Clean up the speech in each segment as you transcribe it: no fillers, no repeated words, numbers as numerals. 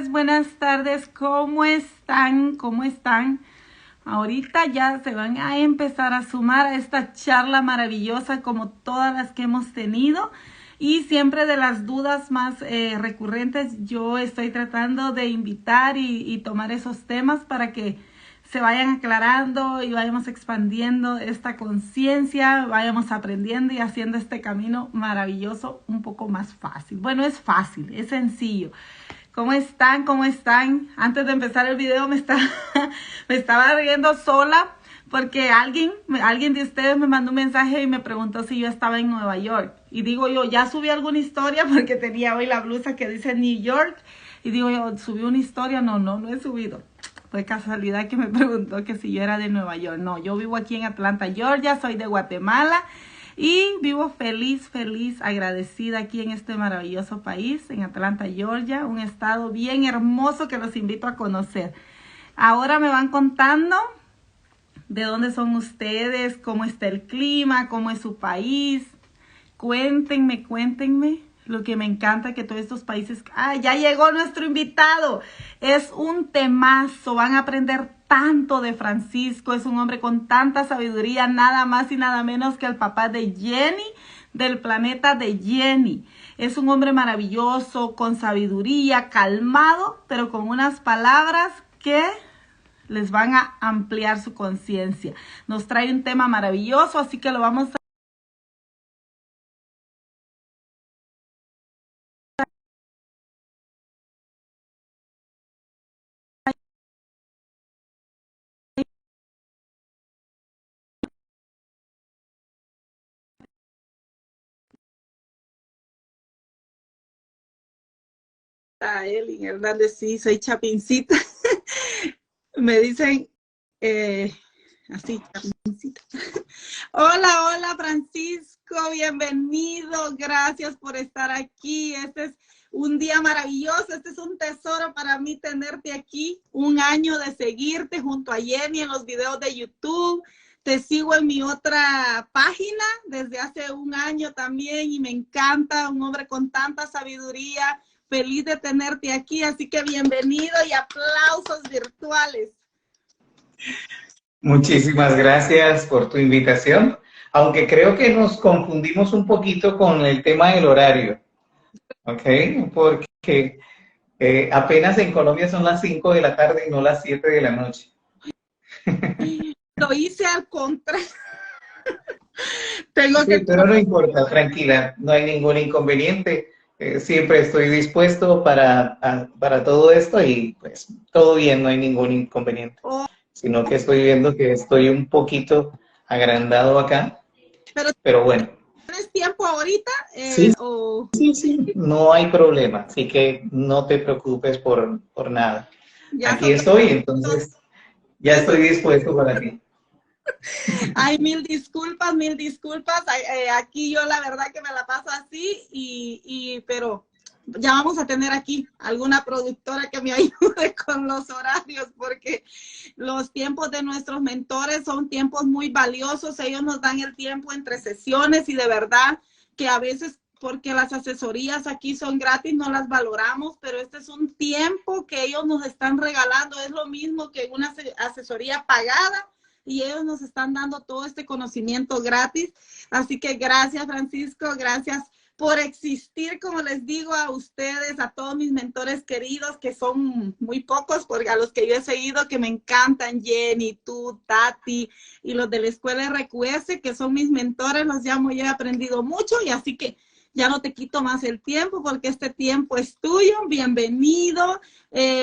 buenas tardes, ¿cómo están? ¿Cómo están? Ahorita ya se van a empezar a sumar a esta charla maravillosa como todas las que hemos tenido y siempre de las dudas más recurrentes yo estoy tratando de invitar y tomar esos temas para que se vayan aclarando y vayamos expandiendo esta conciencia, vayamos aprendiendo y haciendo este camino maravilloso un poco más fácil. Bueno, es fácil, es sencillo. ¿Cómo están? ¿Cómo están? Antes de empezar el video me estaba riendo sola porque alguien de ustedes me mandó un mensaje y me preguntó si yo estaba en Nueva York. Y digo yo, ya subí alguna historia porque tenía hoy la blusa que dice New York. Y digo yo, ¿subí una historia? No he subido. Fue casualidad que me preguntó que si yo era de Nueva York. No, yo vivo aquí en Atlanta, Georgia, soy de Guatemala y vivo feliz, agradecida aquí en este maravilloso país, en Atlanta, Georgia, un estado bien hermoso que los invito a conocer. Ahora me van contando de dónde son ustedes, cómo está el clima, cómo es su país. Cuéntenme. Lo que me encanta que todos estos países... ¡Ah, ya llegó nuestro invitado! Es un temazo, van a aprender tanto de Francisco, es un hombre con tanta sabiduría, nada más y nada menos que el papá de Jenny, del planeta de Jenny. Es un hombre maravilloso, con sabiduría, calmado, pero con unas palabras que les van a ampliar su conciencia. Nos trae un tema maravilloso, así que lo vamos a... Elin Hernández, sí, soy Chapincita. Me dicen así, Chapincita. Hola, Francisco, bienvenido. Gracias por estar aquí. Este es un día maravilloso. Este es un tesoro para mí tenerte aquí. Un año de seguirte junto a Jenny en los videos de YouTube. Te sigo en mi otra página desde hace un año también y me encanta. Un hombre con tanta sabiduría. Feliz de tenerte aquí, así que bienvenido y aplausos virtuales. Muchísimas gracias por tu invitación, aunque creo que nos confundimos un poquito con el tema del horario, ¿ok? Porque apenas en Colombia son las 5 de la tarde y no las 7 de la noche. Lo hice al contrario. Sí, pero no importa, tranquila, no hay ningún inconveniente. Siempre estoy dispuesto para todo esto y pues todo bien, no hay ningún inconveniente. Sino que estoy viendo que estoy un poquito agrandado acá, pero bueno. ¿Tienes tiempo ahorita? Sí, sí, no hay problema, así que no te preocupes por nada. Aquí estoy, entonces ya estoy dispuesto para ti. Ay, mil disculpas. Aquí yo la verdad que me la paso así, pero ya vamos a tener aquí alguna productora que me ayude con los horarios porque los tiempos de nuestros mentores son tiempos muy valiosos. Ellos nos dan el tiempo entre sesiones y de verdad que a veces porque las asesorías aquí son gratis, no las valoramos, pero este es un tiempo que ellos nos están regalando. Es lo mismo que una asesoría pagada. Y ellos nos están dando todo este conocimiento gratis. Así que gracias, Francisco. Gracias por existir, como les digo a ustedes, a todos mis mentores queridos, que son muy pocos, porque a los que yo he seguido, que me encantan, Jenny, tú, Tati, y los de la escuela RQS, que son mis mentores, los llamo, yo he aprendido mucho, y así que ya no te quito más el tiempo, porque este tiempo es tuyo. Bienvenido,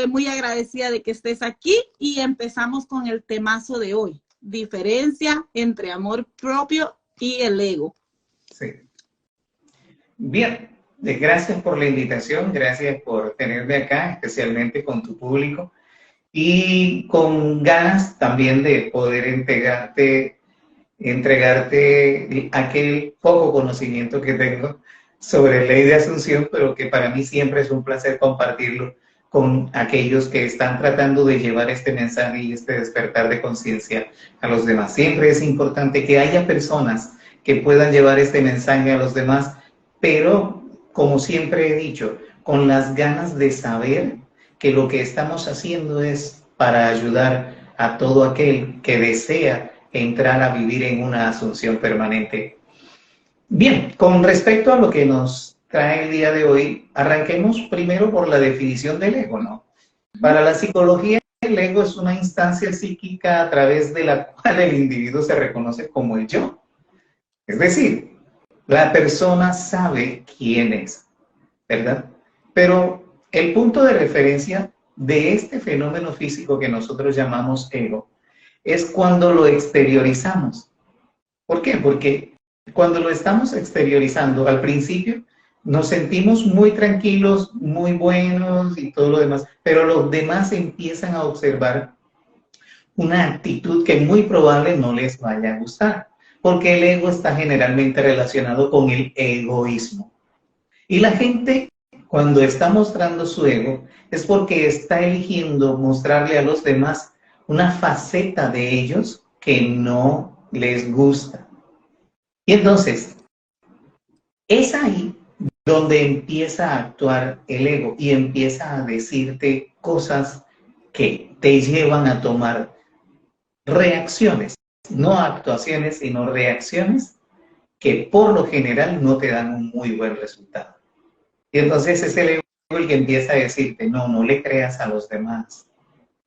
muy agradecida de que estés aquí, y empezamos con el temazo de hoy. Diferencia entre amor propio y el ego. Sí. Bien, gracias por la invitación, gracias por tenerme acá, especialmente con tu público y con ganas también de poder entregarte aquel poco conocimiento que tengo sobre ley de Asunción, pero que para mí siempre es un placer compartirlo con aquellos que están tratando de llevar este mensaje y este despertar de conciencia a los demás. Siempre es importante que haya personas que puedan llevar este mensaje a los demás, pero como siempre he dicho, con las ganas de saber que lo que estamos haciendo es para ayudar a todo aquel que desea entrar a vivir en una asunción permanente. Bien, con respecto a lo que nos trae el día de hoy, arranquemos primero por la definición del ego, ¿no? Para la psicología, el ego es una instancia psíquica a través de la cual el individuo se reconoce como el yo. Es decir, la persona sabe quién es, ¿verdad? Pero el punto de referencia de este fenómeno físico que nosotros llamamos ego es cuando lo exteriorizamos. ¿Por qué? Porque cuando lo estamos exteriorizando, al principio nos sentimos muy tranquilos, muy buenos y todo lo demás, pero los demás empiezan a observar una actitud que muy probable no les vaya a gustar, porque el ego está generalmente relacionado con el egoísmo. Y la gente, cuando está mostrando su ego, es porque está eligiendo mostrarle a los demás una faceta de ellos que no les gusta. Y entonces, es ahí donde empieza a actuar el ego y empieza a decirte cosas que te llevan a tomar reacciones, no actuaciones, sino reacciones que por lo general no te dan un muy buen resultado. Y entonces es el ego el que empieza a decirte, no, no le creas a los demás,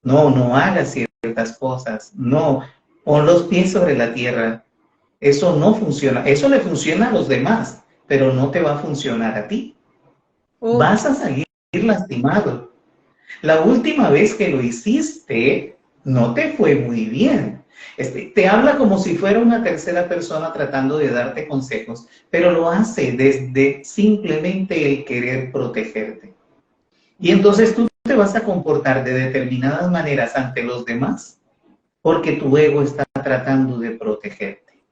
no, no hagas ciertas cosas, no, pon los pies sobre la tierra, eso no funciona, eso le funciona a los demás, pero no te va a funcionar a ti. Vas a salir lastimado. La última vez que lo hiciste, no te fue muy bien. Te habla como si fuera una tercera persona tratando de darte consejos, pero lo hace desde simplemente el querer protegerte. Y entonces tú te vas a comportar de determinadas maneras ante los demás porque tu ego está tratando de protegerte.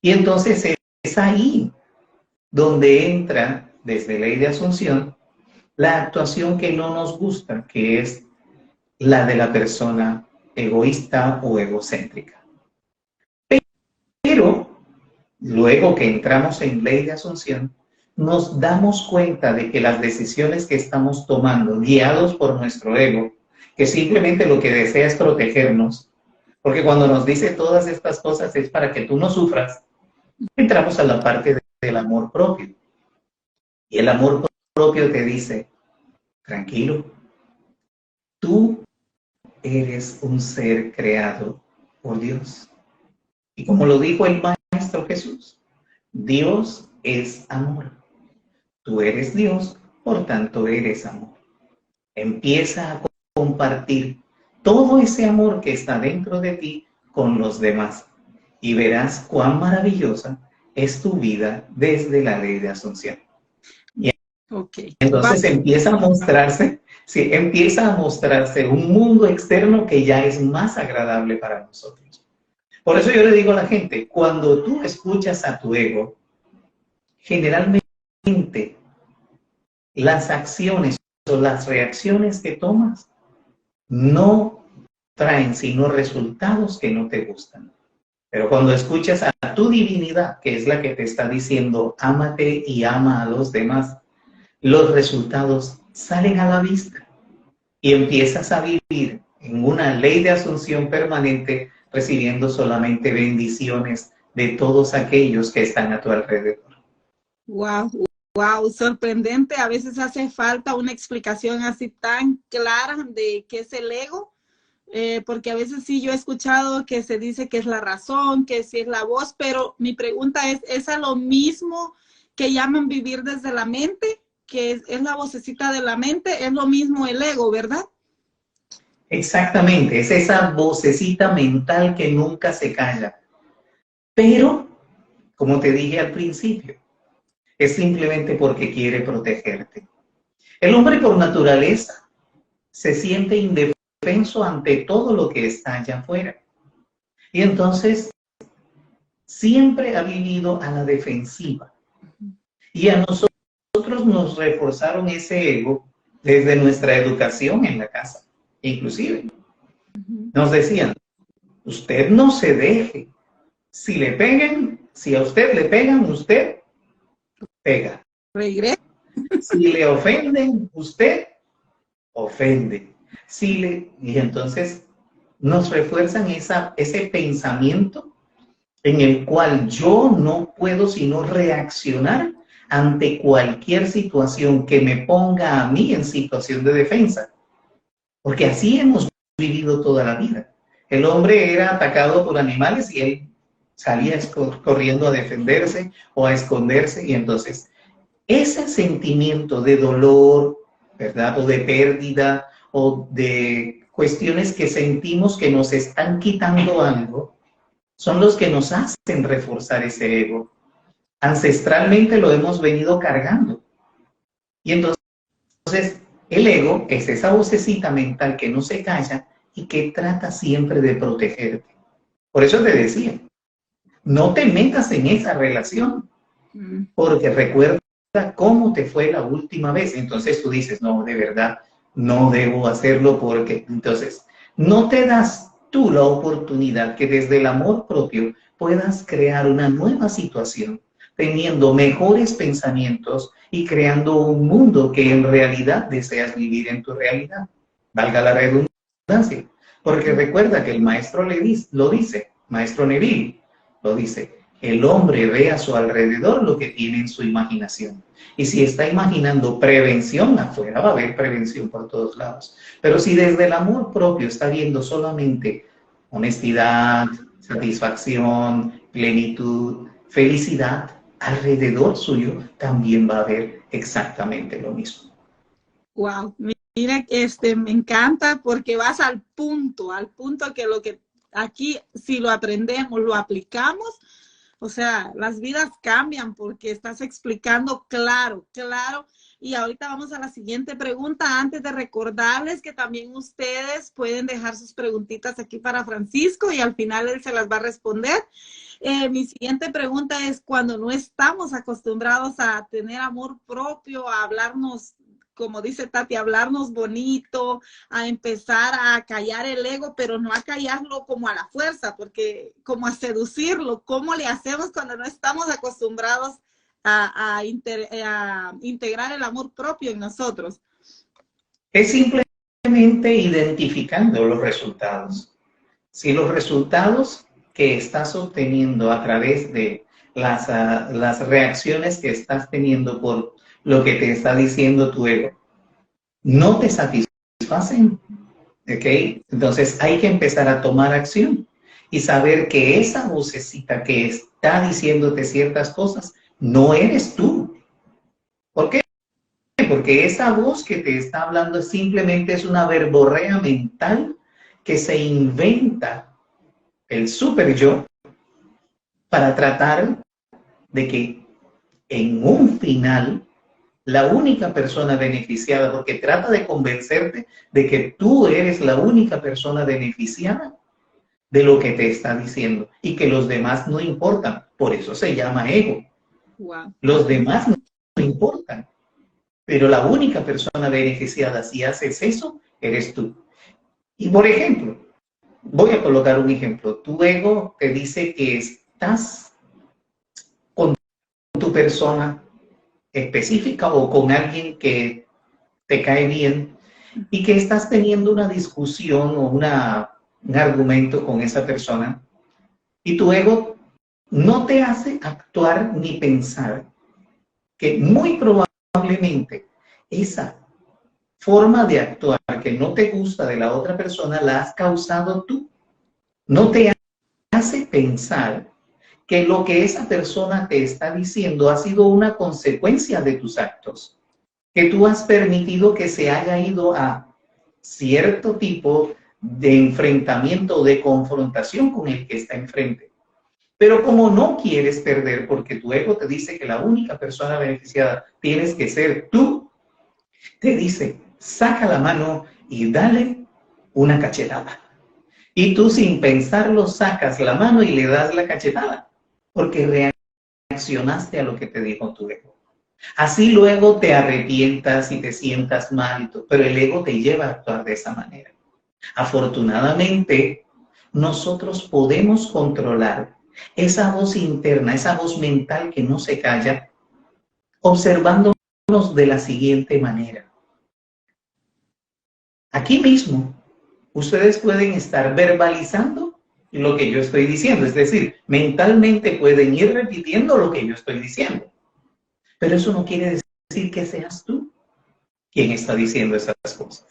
Y entonces es ahí donde entra, desde ley de asunción, la actuación que no nos gusta, que es la de la persona egoísta o egocéntrica. Pero luego que entramos en ley de asunción, nos damos cuenta de que las decisiones que estamos tomando, guiados por nuestro ego, que simplemente lo que desea es protegernos, porque cuando nos dice todas estas cosas es para que tú no sufras, entramos a la parte del amor propio. Y el amor propio te dice, tranquilo, tú eres un ser creado por Dios. Y como lo dijo el Maestro Jesús, Dios es amor. Tú eres Dios, por tanto eres amor. Empieza a compartir todo ese amor que está dentro de ti con los demás y verás cuán maravillosa es tu vida desde la ley de asunción. Y entonces empieza a mostrarse, sí, empieza a mostrarse un mundo externo que ya es más agradable para nosotros. Por eso yo le digo a la gente, cuando tú escuchas a tu ego, generalmente las acciones o las reacciones que tomas no traen sino resultados que no te gustan. Pero cuando escuchas a tu divinidad, que es la que te está diciendo, ámate y ama a los demás, los resultados salen a la vista y empiezas a vivir en una ley de asunción permanente, recibiendo solamente bendiciones de todos aquellos que están a tu alrededor. Wow, wow, sorprendente. A veces hace falta una explicación así tan clara de qué es el ego, porque a veces sí yo he escuchado que se dice que es la razón, que sí es la voz, pero mi pregunta ¿es a lo mismo que llaman vivir desde la mente? Que es la vocecita de la mente, es lo mismo el ego, ¿verdad? Exactamente, es esa vocecita mental que nunca se calla. Pero, como te dije al principio, es simplemente porque quiere protegerte. El hombre por naturaleza se siente indefenso ante todo lo que está allá afuera. Y entonces siempre ha vivido a la defensiva. Y a nosotros nos reforzaron ese ego desde nuestra educación en la casa. Inclusive nos decían, usted no se deje. Si le pegan, si a usted le pegan, usted pega. Regresa. Si le ofenden, usted ofende. Y entonces nos refuerzan ese pensamiento en el cual yo no puedo sino reaccionar ante cualquier situación que me ponga a mí en situación de defensa. Porque así hemos vivido toda la vida. El hombre era atacado por animales y él salía corriendo a defenderse o a esconderse, y entonces ese sentimiento de dolor, ¿verdad? O de pérdida o de cuestiones que sentimos que nos están quitando algo, son los que nos hacen reforzar ese ego. Ancestralmente lo hemos venido cargando. Y entonces el ego es esa vocecita mental que no se calla y que trata siempre de protegerte. Por eso te decía, no te metas en esa relación, porque recuerda cómo te fue la última vez. Entonces tú dices, no, de verdad, no debo hacerlo porque entonces no te das tú la oportunidad que desde el amor propio puedas crear una nueva situación, teniendo mejores pensamientos y creando un mundo que en realidad deseas vivir en tu realidad. Valga la redundancia. Porque recuerda que el maestro lo dice, maestro Neville lo dice, el hombre ve a su alrededor lo que tiene en su imaginación. Y si está imaginando prevención afuera, va a haber prevención por todos lados. Pero si desde el amor propio está viendo solamente honestidad, satisfacción, plenitud, felicidad, alrededor suyo también va a haber exactamente lo mismo. Wow, mira, me encanta porque vas al punto que lo que aquí, si lo aprendemos, lo aplicamos, o sea, las vidas cambian porque estás explicando claro. Y ahorita vamos a la siguiente pregunta, antes de recordarles que también ustedes pueden dejar sus preguntitas aquí para Francisco y al final él se las va a responder. Mi siguiente pregunta es, cuando no estamos acostumbrados a tener amor propio, a hablarnos, como dice Tati, hablarnos bonito, a empezar a callar el ego, pero no a callarlo como a la fuerza, porque como a seducirlo, ¿cómo le hacemos cuando no estamos acostumbrados a integrar el amor propio en nosotros? Es simplemente identificando los resultados. Si los resultados que estás obteniendo a través de las reacciones que estás teniendo por lo que te está diciendo tu ego no te satisfacen, ¿ok? Entonces hay que empezar a tomar acción y saber que esa vocecita que está diciéndote ciertas cosas no eres tú. ¿Por qué? Porque esa voz que te está hablando simplemente es una verborrea mental que se inventa el super yo para tratar de que en un final la única persona beneficiada, porque trata de convencerte de que tú eres la única persona beneficiada de lo que te está diciendo y que los demás no importan. Por eso se llama ego. Wow. Los demás no importan, pero la única persona beneficiada si haces eso, eres tú. Y por ejemplo, voy a colocar un ejemplo. Tu ego te dice que estás con tu persona específica o con alguien que te cae bien y que estás teniendo una discusión o un argumento con esa persona y tu ego no te hace actuar ni pensar que muy probablemente esa forma de actuar que no te gusta de la otra persona la has causado tú. No te hace pensar que lo que esa persona te está diciendo ha sido una consecuencia de tus actos, que tú has permitido que se haya ido a cierto tipo de enfrentamiento, de confrontación con el que está enfrente. Pero como no quieres perder, porque tu ego te dice que la única persona beneficiada tienes que ser tú, te dice, saca la mano y dale una cachetada. Y tú sin pensarlo sacas la mano y le das la cachetada, porque reaccionaste a lo que te dijo tu ego. Así luego te arrepientas y te sientas mal, pero el ego te lleva a actuar de esa manera. Afortunadamente, nosotros podemos controlar esa voz interna, esa voz mental que no se calla, observándonos de la siguiente manera. Aquí mismo, ustedes pueden estar verbalizando lo que yo estoy diciendo, es decir, mentalmente pueden ir repitiendo lo que yo estoy diciendo. Pero eso no quiere decir que seas tú quien está diciendo esas cosas.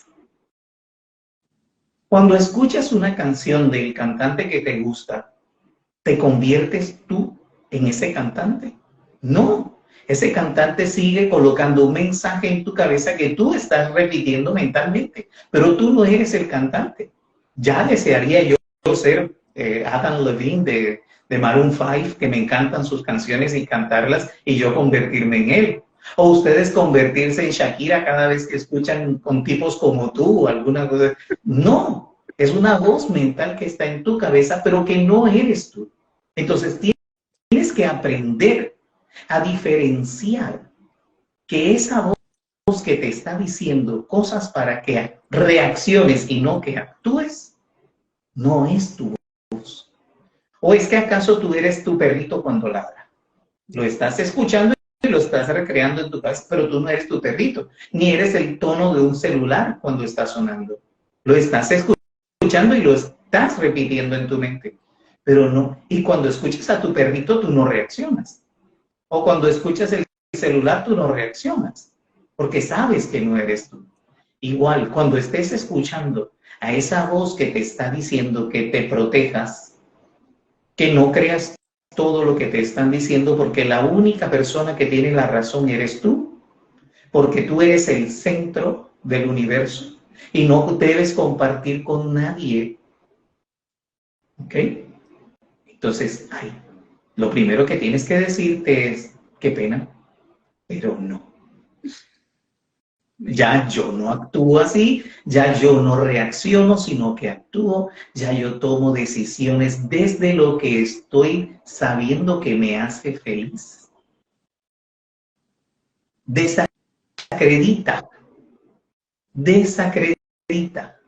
Cuando escuchas una canción del cantante que te gusta, ¿te conviertes tú en ese cantante? No, ese cantante sigue colocando un mensaje en tu cabeza que tú estás repitiendo mentalmente, pero tú no eres el cantante. Ya desearía yo ser Adam Levine de Maroon 5, que me encantan sus canciones y cantarlas, y yo convertirme en él. O ustedes convertirse en Shakira cada vez que escuchan con tipos como tú o alguna cosa. No, es una voz mental que está en tu cabeza, pero que no eres tú. Entonces tienes que aprender a diferenciar que esa voz que te está diciendo cosas para que reacciones y no que actúes, no es tu voz. ¿O es que acaso tú eres tu perrito cuando ladra? Lo estás escuchando y lo estás recreando en tu casa, pero tú no eres tu perrito, ni eres el tono de un celular cuando está sonando. Lo estás escuchando y lo estás repitiendo en tu mente, pero no. Y cuando escuchas a tu perrito, tú no reaccionas. O cuando escuchas el celular, tú no reaccionas, porque sabes que no eres tú. Igual, cuando estés escuchando a esa voz que te está diciendo que te protejas, que no creas todo lo que te están diciendo, porque la única persona que tiene la razón eres tú, porque tú eres el centro del universo y no debes compartir con nadie. ¿Ok? Entonces, ay, lo primero que tienes que decirte es, qué pena, pero no. Ya yo no actúo así, ya yo no reacciono, sino que actúo, ya yo tomo decisiones desde lo que estoy sabiendo que me hace feliz. Desacredita, desacredita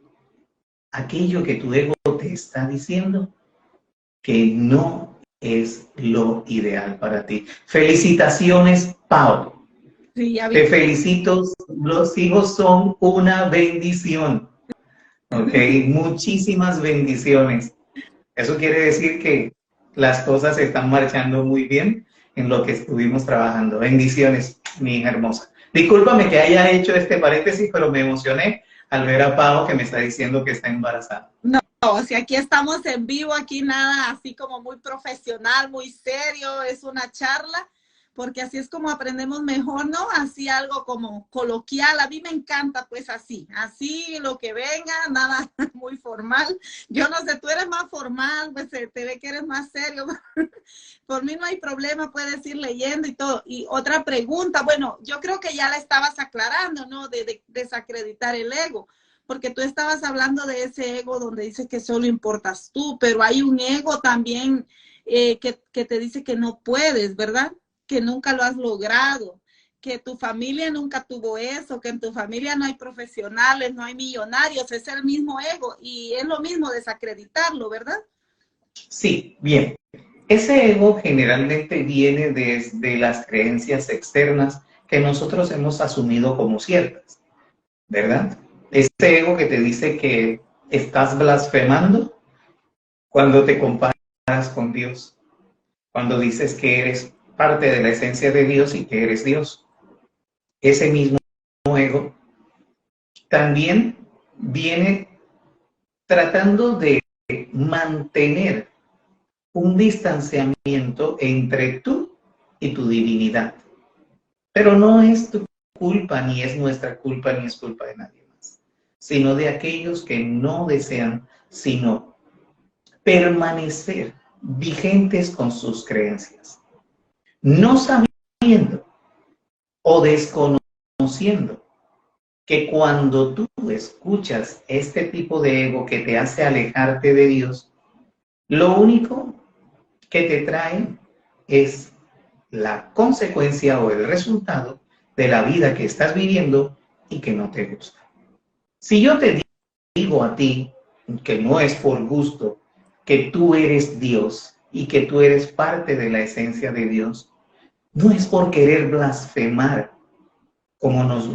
aquello que tu ego te está diciendo que no es lo ideal para ti. Felicitaciones, Pau. Sí, ya vi. Te felicito, los hijos son una bendición. Ok, muchísimas bendiciones. Eso quiere decir que las cosas están marchando muy bien en lo que estuvimos trabajando. Bendiciones, mi hija hermosa. Discúlpame que haya hecho este paréntesis, pero me emocioné al ver a Pau que me está diciendo que está embarazada. No, si aquí estamos en vivo, aquí nada así como muy profesional, muy serio, es una charla, porque así es como aprendemos mejor, ¿no? Así algo como coloquial, a mí me encanta pues así lo que venga, nada muy formal. Yo no sé, tú eres más formal, pues te ve que eres más serio. Por mí no hay problema, puedes ir leyendo y todo. Y otra pregunta, bueno, yo creo que ya la estabas aclarando, ¿no? De desacreditar el ego. Porque tú estabas hablando de ese ego donde dice que solo importas tú, pero hay un ego también que te dice que no puedes, ¿verdad? Que nunca lo has logrado, que tu familia nunca tuvo eso, que en tu familia no hay profesionales, no hay millonarios, es el mismo ego y es lo mismo desacreditarlo, ¿verdad? Sí, bien. Ese ego generalmente viene desde las creencias externas que nosotros hemos asumido como ciertas, ¿verdad? Ese ego que te dice que estás blasfemando cuando te comparas con Dios, cuando dices que eres parte de la esencia de Dios y que eres Dios. Ese mismo ego también viene tratando de mantener un distanciamiento entre tú y tu divinidad. Pero no es tu culpa, ni es nuestra culpa, ni es culpa de nadie más, sino de aquellos que no desean sino permanecer vigentes con sus creencias, no sabiendo o desconociendo que cuando tú escuchas este tipo de ego que te hace alejarte de Dios, lo único que te trae es la consecuencia o el resultado de la vida que estás viviendo y que no te gusta. Si yo te digo a ti que no es por gusto, que tú eres Dios y que tú eres parte de la esencia de Dios, no es por querer blasfemar, como nos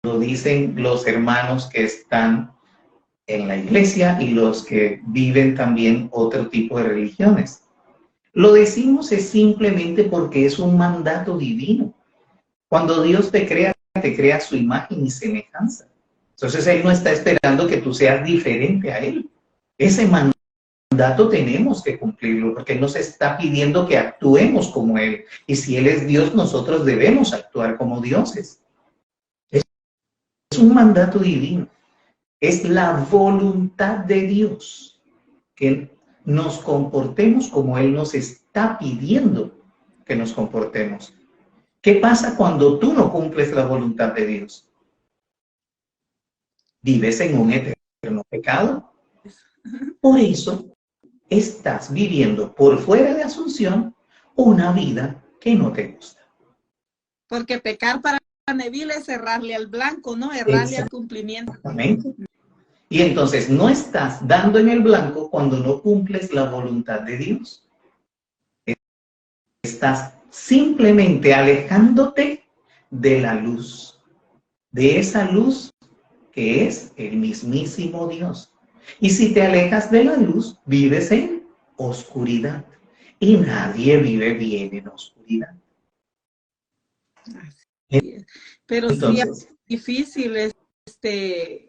lo dicen los hermanos que están en la iglesia y los que viven también otro tipo de religiones. Lo decimos es simplemente porque es un mandato divino. Cuando Dios te crea a su imagen y semejanza. Entonces Él no está esperando que tú seas diferente a Él. Ese mandato tenemos que cumplirlo porque Él nos está pidiendo que actuemos como Él. Y si Él es Dios, nosotros debemos actuar como dioses. Es un mandato divino. Es la voluntad de Dios que nos comportemos como Él nos está pidiendo que nos comportemos. ¿Qué pasa cuando tú no cumples la voluntad de Dios? Vives en un eterno pecado. Por eso estás viviendo por fuera de Asunción una vida que no te gusta. Porque pecar para Neville es errarle al blanco, ¿no? Errarle al cumplimiento. Exactamente. Y entonces no estás dando en el blanco cuando no cumples la voluntad de Dios. Estás simplemente alejándote de la luz, de esa luz que es el mismísimo Dios. Y si te alejas de la luz, vives en oscuridad. Y nadie vive bien en oscuridad. Pero entonces, sí es difícil,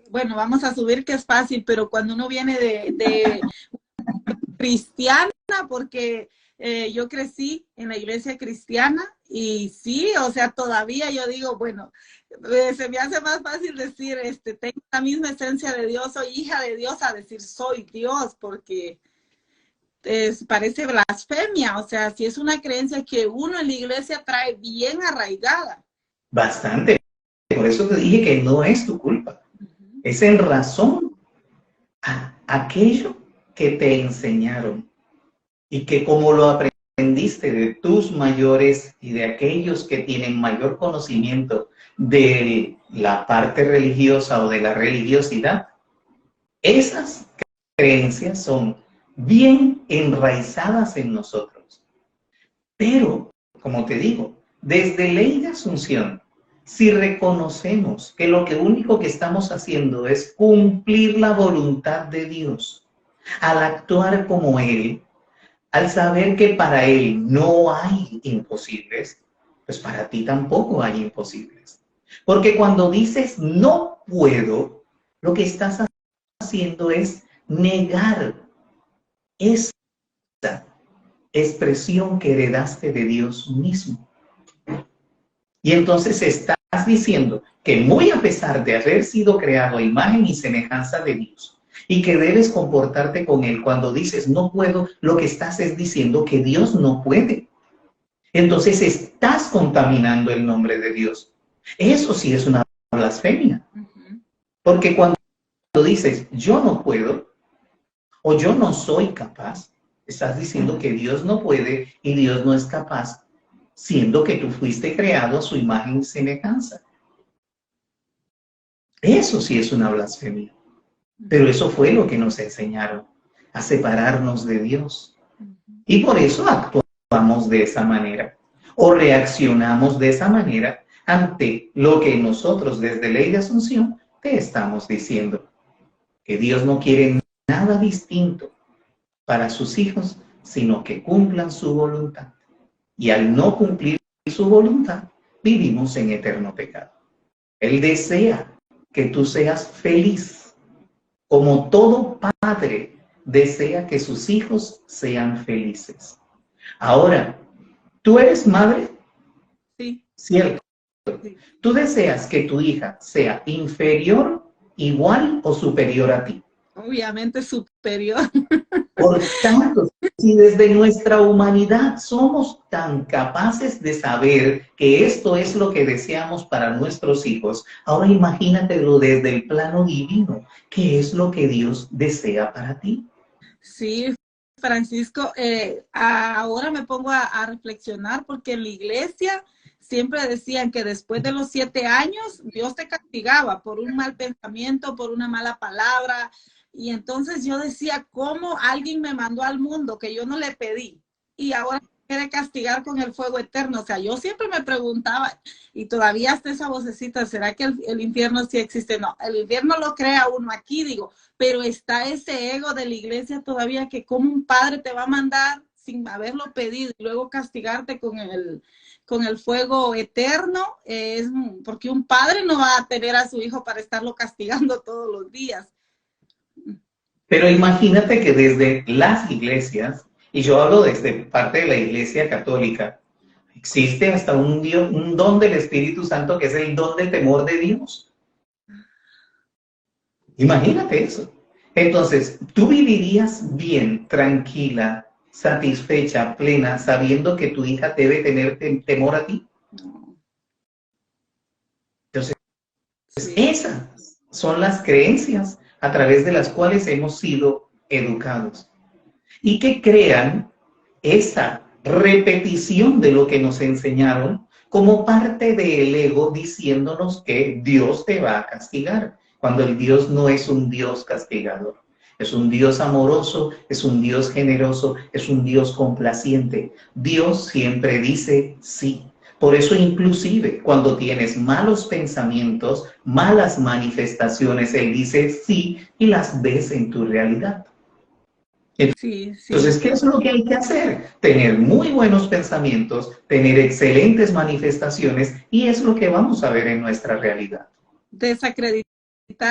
bueno, vamos a subir que es fácil, pero cuando uno viene de cristiana, porque yo crecí en la iglesia cristiana y sí, o sea, todavía yo digo, bueno, se me hace más fácil decir, tengo la misma esencia de Dios, soy hija de Dios, a decir soy Dios, porque parece blasfemia, o sea, si es una creencia que uno en la iglesia trae bien arraigada. Bastante. Por eso te dije que no es tu culpa. Es en razón a aquello que te enseñaron y que como lo aprendiste de tus mayores y de aquellos que tienen mayor conocimiento de la parte religiosa o de la religiosidad, esas creencias son bien enraizadas en nosotros. Pero, como te digo, desde ley de asunción, si reconocemos que lo único que estamos haciendo es cumplir la voluntad de Dios, al actuar como Él, al saber que para Él no hay imposibles, pues para ti tampoco hay imposibles. Porque cuando dices no puedo, lo que estás haciendo es negar esa expresión que heredaste de Dios mismo. Y entonces estás diciendo que muy a pesar de haber sido creado a imagen y semejanza de Dios y que debes comportarte con Él, cuando dices no puedo, lo que estás es diciendo que Dios no puede. Entonces estás contaminando el nombre de Dios. Eso sí es una blasfemia. Porque cuando dices yo no puedo o yo no soy capaz, estás diciendo que Dios no puede y Dios no es capaz, siendo que tú fuiste creado a su imagen y semejanza. Eso sí es una blasfemia. Pero eso fue lo que nos enseñaron, a separarnos de Dios. Y por eso actuamos de esa manera, o reaccionamos de esa manera ante lo que nosotros desde Ley de Asunción te estamos diciendo. Que Dios no quiere nada distinto para sus hijos, sino que cumplan su voluntad. Y al no cumplir su voluntad, vivimos en eterno pecado. Él desea que tú seas feliz, como todo padre desea que sus hijos sean felices. Ahora, ¿tú eres madre? Sí. Cierto. Sí. ¿Tú deseas que tu hija sea inferior, igual o superior a ti? Obviamente superior. Por tanto, si desde nuestra humanidad somos tan capaces de saber que esto es lo que deseamos para nuestros hijos, ahora imagínatelo desde el plano divino. ¿Qué es lo que Dios desea para ti? Sí, Francisco, ahora me pongo a reflexionar porque en la iglesia siempre decían que después de los 7 años Dios te castigaba por un mal pensamiento, por una mala palabra. Y entonces yo decía, ¿cómo alguien me mandó al mundo que yo no le pedí? Y ahora quiere castigar con el fuego eterno. O sea, yo siempre me preguntaba, y todavía está esa vocecita, ¿será que el infierno sí existe? No, el infierno lo crea uno aquí, digo, pero está ese ego de la iglesia todavía que como un padre te va a mandar sin haberlo pedido y luego castigarte con el fuego eterno, es porque un padre no va a tener a su hijo para estarlo castigando todos los días. Pero imagínate que desde las iglesias, y yo hablo desde parte de la iglesia católica, existe hasta un don del Espíritu Santo que es el don de temor de Dios. Imagínate eso. Entonces, ¿tú vivirías bien, tranquila, satisfecha, plena, sabiendo que tu hija debe tener temor a ti? Entonces, Sí. esas son las creencias a través de las cuales hemos sido educados. Y que crean esa repetición de lo que nos enseñaron como parte del ego diciéndonos que Dios te va a castigar, cuando el Dios no es un Dios castigador. Es un Dios amoroso, es un Dios generoso, es un Dios complaciente. Dios siempre dice sí. Por eso inclusive cuando tienes malos pensamientos, malas manifestaciones, Él dice sí y las ves en tu realidad. Sí, sí. Entonces, ¿qué es lo que hay que hacer? Tener muy buenos pensamientos, tener excelentes manifestaciones y es lo que vamos a ver en nuestra realidad. Desacreditar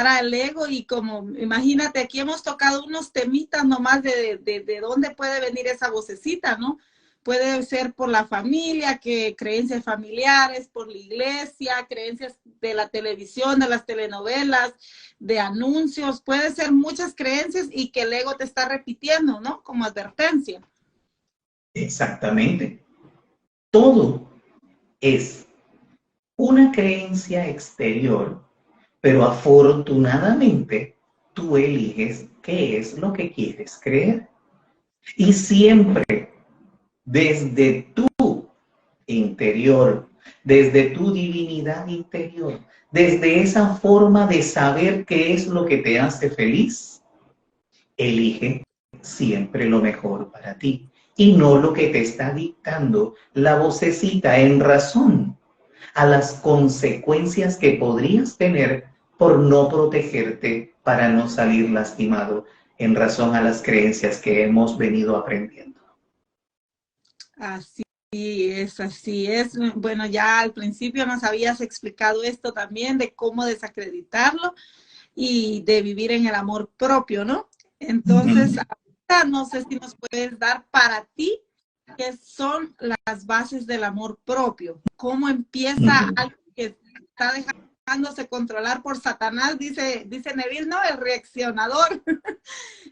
al ego y como, imagínate, aquí hemos tocado unos temitas nomás de dónde puede venir esa vocecita, ¿no? Puede ser por la familia, que creencias familiares, por la iglesia, creencias de la televisión, de las telenovelas, de anuncios, puede ser muchas creencias y que el ego te está repitiendo, ¿no? Como advertencia. Exactamente. Todo es una creencia exterior, pero afortunadamente tú eliges qué es lo que quieres creer. Y siempre desde tu interior, desde tu divinidad interior, desde esa forma de saber qué es lo que te hace feliz, elige siempre lo mejor para ti y no lo que te está dictando la vocecita en razón a las consecuencias que podrías tener por no protegerte para no salir lastimado en razón a las creencias que hemos venido aprendiendo. Así es, así es. Bueno, ya al principio nos habías explicado esto también de cómo desacreditarlo y de vivir en el amor propio, ¿no? Entonces, ahorita no sé si nos puedes dar para ti qué son las bases del amor propio. ¿Cómo empieza alguien que está dejándose controlar por Satanás? Dice Neville, ¿no? El reaccionador.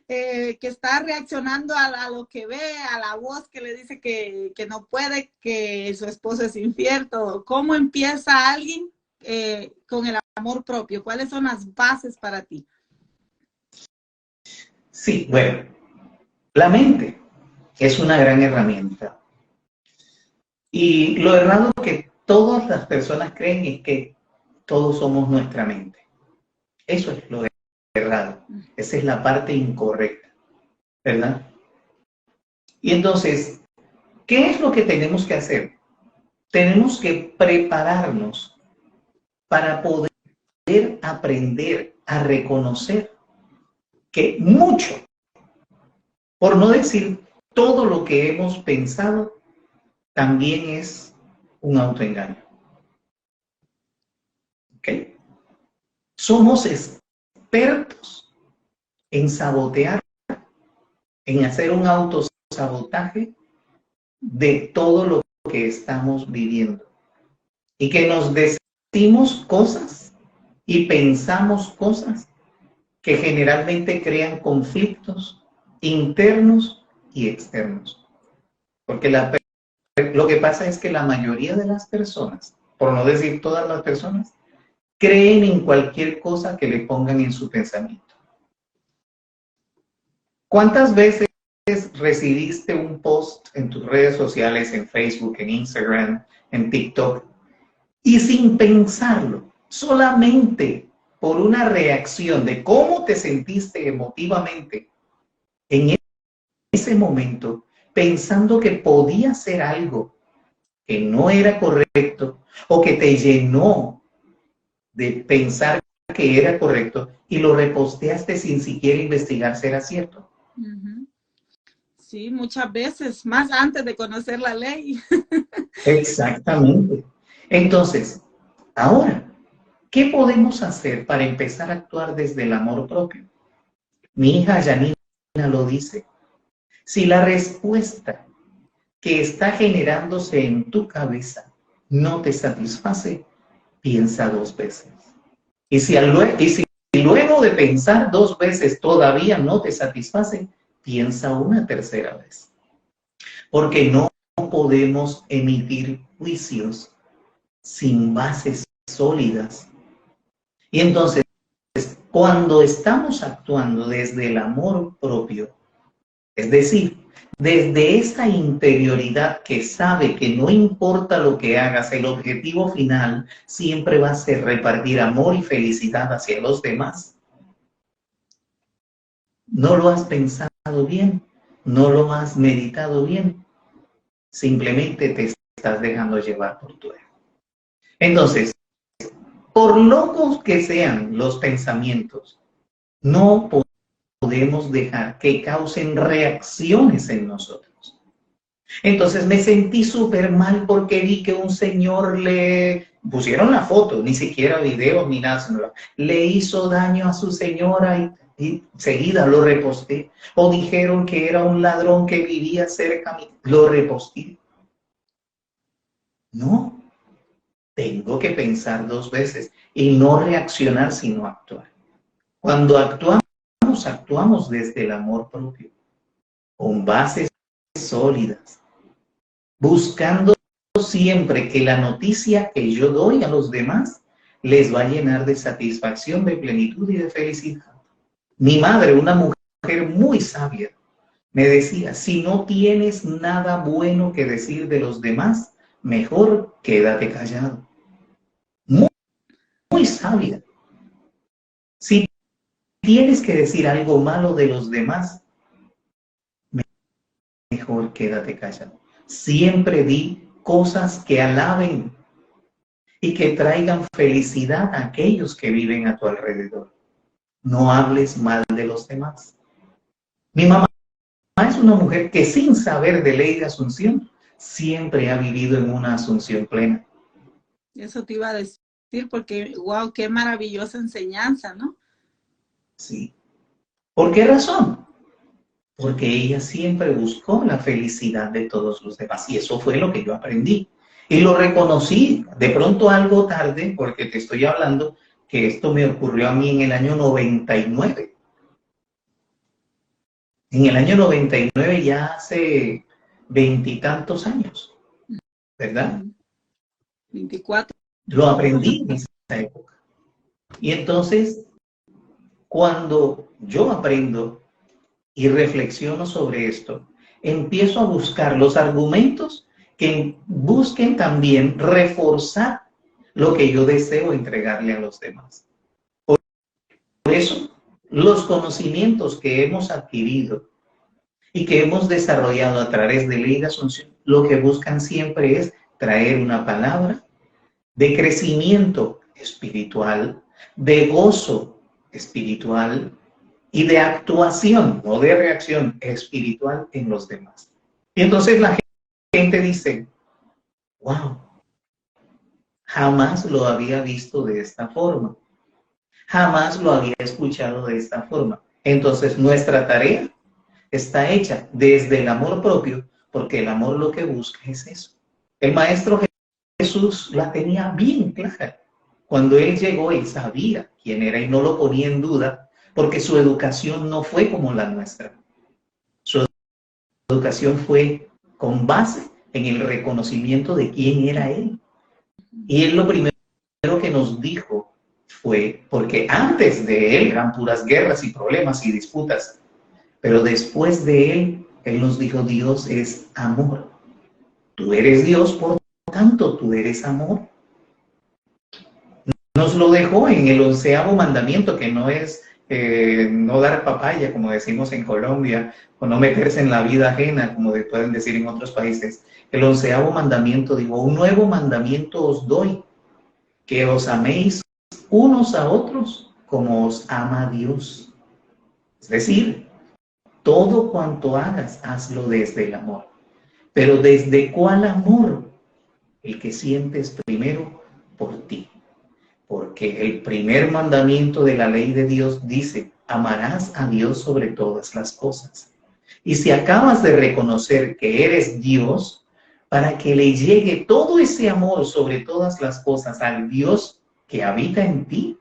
Que está reaccionando a lo que ve, a la voz que le dice que no puede, que su esposo es infiel, todo. ¿Cómo empieza alguien con el amor propio? ¿Cuáles son las bases para ti? Sí, bueno, la mente es una gran herramienta. Y lo errado que todas las personas creen es que todos somos nuestra mente. Eso es lo errado. Esa es la parte incorrecta, ¿verdad? Y entonces, ¿qué es lo que tenemos que hacer? Tenemos que prepararnos para poder aprender a reconocer que mucho, por no decir todo lo que hemos pensado, también es un autoengaño. ¿Ok? Somos expertos en sabotear, en hacer un autosabotaje de todo lo que estamos viviendo. Y que nos decimos cosas y pensamos cosas que generalmente crean conflictos internos y externos. Porque lo que pasa es que la mayoría de las personas, por no decir todas las personas, creen en cualquier cosa que le pongan en su pensamiento. ¿Cuántas veces recibiste un post en tus redes sociales, en Facebook, en Instagram, en TikTok, y sin pensarlo, solamente por una reacción de cómo te sentiste emotivamente en ese momento, pensando que podía hacer algo que no era correcto o que te llenó de pensar que era correcto y lo reposteaste sin siquiera investigar si era cierto. Sí, muchas veces, más antes de conocer la ley. Exactamente. Entonces, ahora, ¿qué podemos hacer para empezar a actuar desde el amor propio? Mi hija Janina lo dice. Si la respuesta que está generándose en tu cabeza no te satisface, piensa 2 veces. Y si luego de pensar 2 veces todavía no te satisface, piensa una tercera vez. Porque no podemos emitir juicios sin bases sólidas. Y entonces, cuando estamos actuando desde el amor propio, es decir, desde esa interioridad que sabe que no importa lo que hagas, el objetivo final siempre va a ser repartir amor y felicidad hacia los demás. ¿No lo has pensado bien? ¿No lo has meditado bien? Simplemente te estás dejando llevar por tu ego. Entonces, por locos que sean los pensamientos, no podemos dejar que causen reacciones en nosotros. Entonces me sentí súper mal porque vi que un señor le pusieron la foto, ni siquiera video ni nada, le hizo daño a su señora y seguida lo reposté. O dijeron que era un ladrón que vivía cerca, lo reposté. No, tengo que pensar 2 veces y no reaccionar sino actuar. Cuando actuamos desde el amor propio, con bases sólidas, buscando siempre que la noticia que yo doy a los demás les va a llenar de satisfacción, de plenitud y de felicidad. Mi madre, una mujer muy sabia, me decía, si no tienes nada bueno que decir de los demás, mejor quédate callado. Muy, muy sabia. Si tienes que decir algo malo de los demás, mejor quédate callado. Siempre di cosas que alaben y que traigan felicidad a aquellos que viven a tu alrededor. No hables mal de los demás. Mi mamá es una mujer que sin saber de ley de asunción, siempre ha vivido en una asunción plena. Eso te iba a decir porque, wow, qué maravillosa enseñanza, ¿no? Sí. ¿Por qué razón? Porque ella siempre buscó la felicidad de todos los demás y eso fue lo que yo aprendí. Y lo reconocí de pronto algo tarde, porque te estoy hablando que esto me ocurrió a mí en el año 99. En el año 99, ya hace 20 y tantos años, ¿verdad? 24. Lo aprendí en esa época. Y entonces, cuando yo aprendo y reflexiono sobre esto, empiezo a buscar los argumentos que busquen también reforzar lo que yo deseo entregarle a los demás. Por eso, los conocimientos que hemos adquirido y que hemos desarrollado a través de Ley de Asunción, lo que buscan siempre es traer una palabra de crecimiento espiritual, de gozo espiritual y de actuación, no de reacción espiritual en los demás. Y entonces la gente dice, wow, jamás lo había visto de esta forma, jamás lo había escuchado de esta forma. Entonces nuestra tarea está hecha desde el amor propio, porque el amor lo que busca es eso. El Maestro Jesús la tenía bien clara. Cuando Él llegó, Él sabía quién era y no lo ponía en duda, porque su educación no fue como la nuestra. Su educación fue con base en el reconocimiento de quién era Él. Y Él lo primero que nos dijo fue, porque antes de Él eran puras guerras y problemas y disputas, pero después de Él, Él nos dijo, Dios es amor. Tú eres Dios, por tanto, tú eres amor. Nos lo dejó en el 11º mandamiento, que no es no dar papaya, como decimos en Colombia, o no meterse en la vida ajena, como pueden decir en otros países. El 11º mandamiento, digo, un nuevo mandamiento os doy, que os améis unos a otros como os ama Dios. Es decir, todo cuanto hagas, hazlo desde el amor. Pero ¿desde cuál amor? El que sientes primero por ti. Porque el primer mandamiento de la ley de Dios dice, amarás a Dios sobre todas las cosas. Y si acabas de reconocer que eres Dios, para que le llegue todo ese amor sobre todas las cosas al Dios que habita en ti,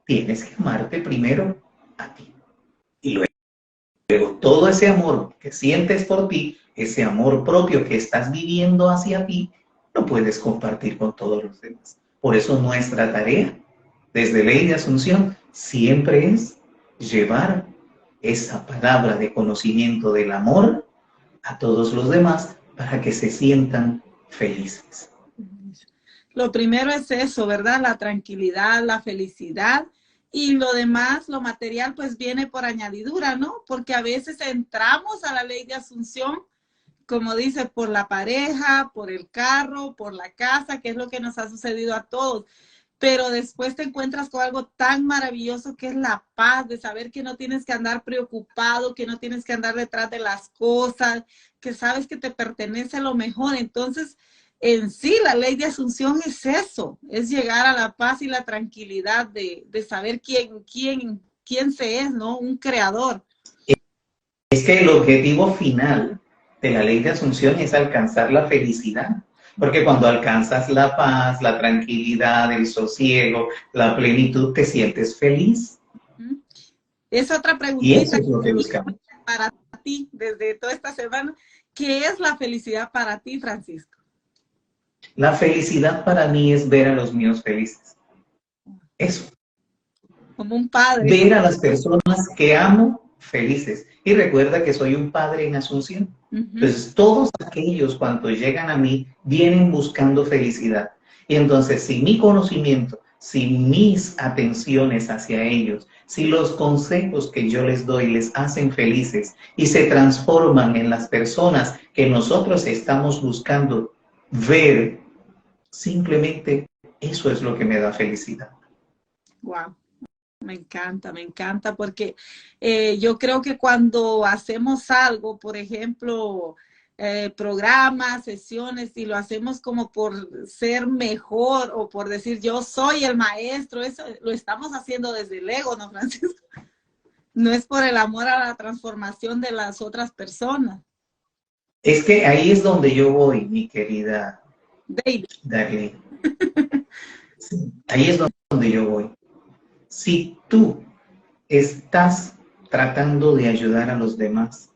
tienes que amarte primero a ti. Y luego todo ese amor que sientes por ti, ese amor propio que estás viviendo hacia ti, lo puedes compartir con todos los demás. Por eso nuestra tarea, desde Ley de Asunción, siempre es llevar esa palabra de conocimiento del amor a todos los demás para que se sientan felices. Lo primero es eso, ¿verdad? La tranquilidad, la felicidad. Y lo demás, lo material, pues viene por añadidura, ¿no? Porque a veces entramos a la Ley de Asunción, como dice, por la pareja, por el carro, por la casa, que es lo que nos ha sucedido a todos. Pero después te encuentras con algo tan maravilloso que es la paz, de saber que no tienes que andar preocupado, que no tienes que andar detrás de las cosas, que sabes que te pertenece lo mejor. Entonces, en sí, la Ley de Asunción es eso, es llegar a la paz y la tranquilidad de saber quién se es, ¿no? Un creador. Es que el objetivo final de la Ley de Asunción es alcanzar la felicidad. Porque cuando alcanzas la paz, la tranquilidad, el sosiego, la plenitud, te sientes feliz. Es otra preguntita. Y eso es lo que buscamos. Para ti, desde toda esta semana, ¿qué es la felicidad para ti, Francisco? La felicidad para mí es ver a los míos felices. Eso. Como un padre. Ver a las personas que amo felices. Y recuerda que soy un padre en Asunción. Entonces, todos aquellos cuando llegan a mí vienen buscando felicidad. Y entonces, si mi conocimiento, si mis atenciones hacia ellos, si los consejos que yo les doy les hacen felices y se transforman en las personas que nosotros estamos buscando ver, simplemente eso es lo que me da felicidad. Wow. Me encanta, porque yo creo que cuando hacemos algo, por ejemplo, programas, sesiones, y lo hacemos como por ser mejor o por decir yo soy el maestro, eso lo estamos haciendo desde el ego, ¿no, Francisco? No es por el amor a la transformación de las otras personas. Es que ahí es donde yo voy, mi querida Darlene. Sí, ahí es donde yo voy. Si tú estás tratando de ayudar a los demás,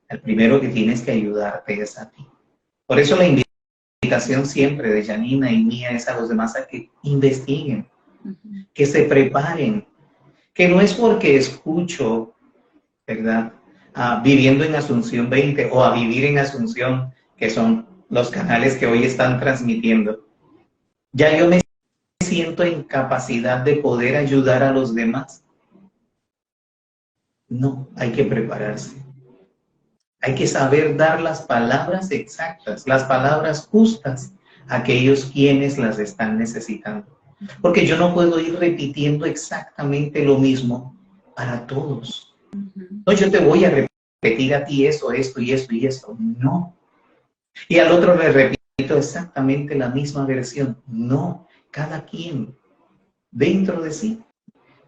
el primero que tienes que ayudarte es a ti. Por eso la invitación siempre de Janina y mía es a los demás a que investiguen, que se preparen, que no es porque escucho, ¿verdad? Viviendo en Asunción 20 o a Vivir en Asunción, que son los canales que hoy están transmitiendo. Ya yo me siento en capacidad de poder ayudar a los demás. No, hay que prepararse. Hay que saber dar las palabras exactas, las palabras justas a aquellos quienes las están necesitando. Porque yo no puedo ir repitiendo exactamente lo mismo para todos. No, yo te voy a repetir a ti eso, esto y esto y esto. No. Y al otro le repito exactamente la misma versión. No. Cada quien dentro de sí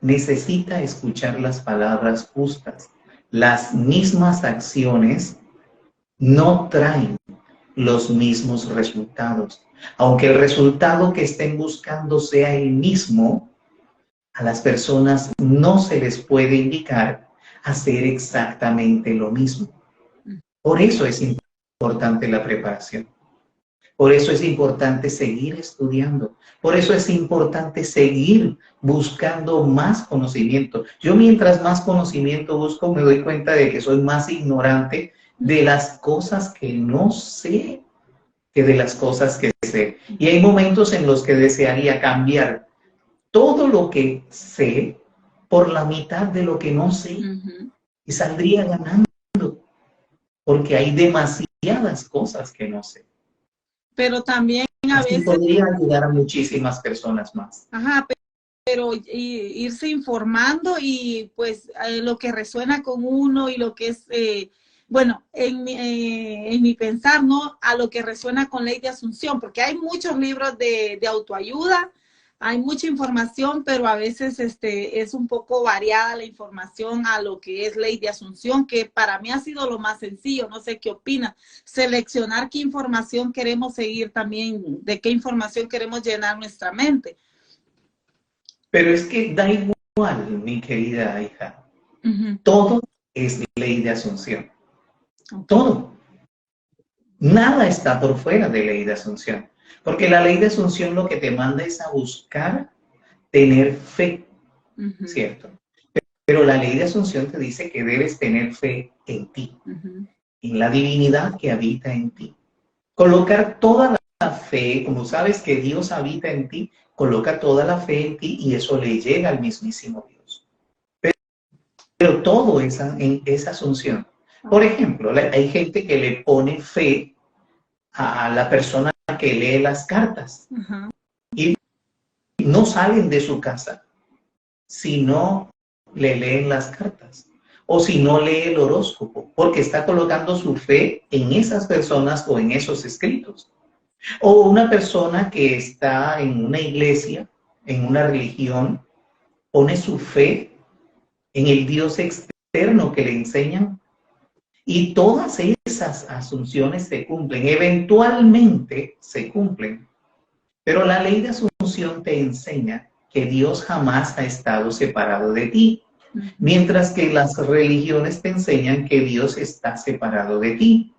necesita escuchar las palabras justas. Las mismas acciones no traen los mismos resultados. Aunque el resultado que estén buscando sea el mismo, a las personas no se les puede indicar hacer exactamente lo mismo. Por eso es importante la preparación. Por eso es importante seguir estudiando. Por eso es importante seguir buscando más conocimiento. Yo mientras más conocimiento busco, me doy cuenta de que soy más ignorante de las cosas que no sé que de las cosas que sé. Y hay momentos en los que desearía cambiar todo lo que sé por la mitad de lo que no sé y saldría ganando, porque hay demasiadas cosas que no sé. Pero también a Así veces, podría ayudar a muchísimas personas más. ajá, pero irse informando y pues lo que resuena con uno y lo que es, bueno, en mi pensar, ¿no? A lo que resuena con Ley de Asunción, porque hay muchos libros de autoayuda, hay mucha información, pero a veces es un poco variada la información a lo que es Ley de Asunción, que para mí ha sido lo más sencillo, no sé qué opina, seleccionar qué información queremos seguir también, de qué información queremos llenar nuestra mente. Pero es que da igual, mi querida hija. Todo es ley de asunción. Okay. Todo. Nada está por fuera de ley de asunción. Porque la ley de asunción lo que te manda es a buscar tener fe, ¿cierto? Pero la ley de asunción te dice que debes tener fe en ti, en la divinidad que habita en ti. Colocar toda la fe, como sabes que Dios habita en ti, coloca toda la fe en ti y eso le llega al mismísimo Dios. Pero todo en esa asunción. Por ejemplo, hay gente que le pone fe a la persona que lee las cartas y no salen de su casa si no le leen las cartas o si no lee el horóscopo, porque está colocando su fe en esas personas o en esos escritos. O una persona que está en una iglesia, en una religión, pone su fe en el Dios externo que le enseñan y todas esas asunciones se cumplen, eventualmente se cumplen. Pero la ley de asunción te enseña que Dios jamás ha estado separado de ti, mientras que las religiones te enseñan que Dios está separado de ti,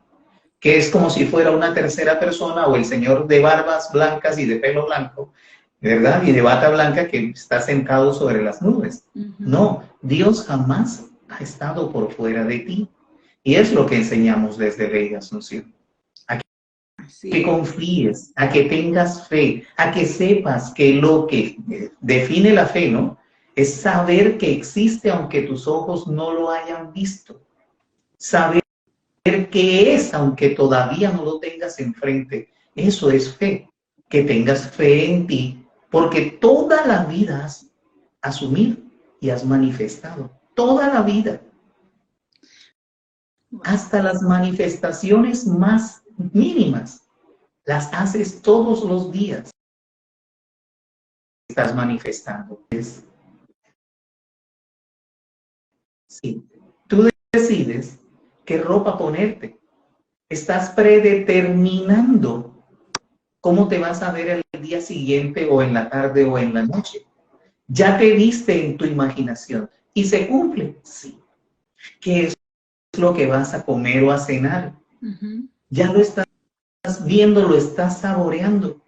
que es como si fuera una tercera persona o el señor de barbas blancas y de pelo blanco, ¿verdad? Y de bata blanca que está sentado sobre las nubes. No, Dios jamás ha estado por fuera de ti. Y es lo que enseñamos desde Ley de Asunción. A que confíes, a que tengas fe, a que sepas que lo que define la fe, ¿no? Es saber que existe aunque tus ojos no lo hayan visto. Saber qué es aunque todavía no lo tengas enfrente. Eso es fe. Que tengas fe en ti, porque toda la vida has asumido y has manifestado. Toda la vida. Hasta las manifestaciones más mínimas las haces todos los días. Estás manifestando. Sí. Tú decides qué ropa ponerte. Estás predeterminando cómo te vas a ver el día siguiente o en la tarde o en la noche. Ya te viste en tu imaginación y se cumple. Sí. ¿Qué es lo que vas a comer o a cenar? Ya lo estás viendo, lo estás saboreando.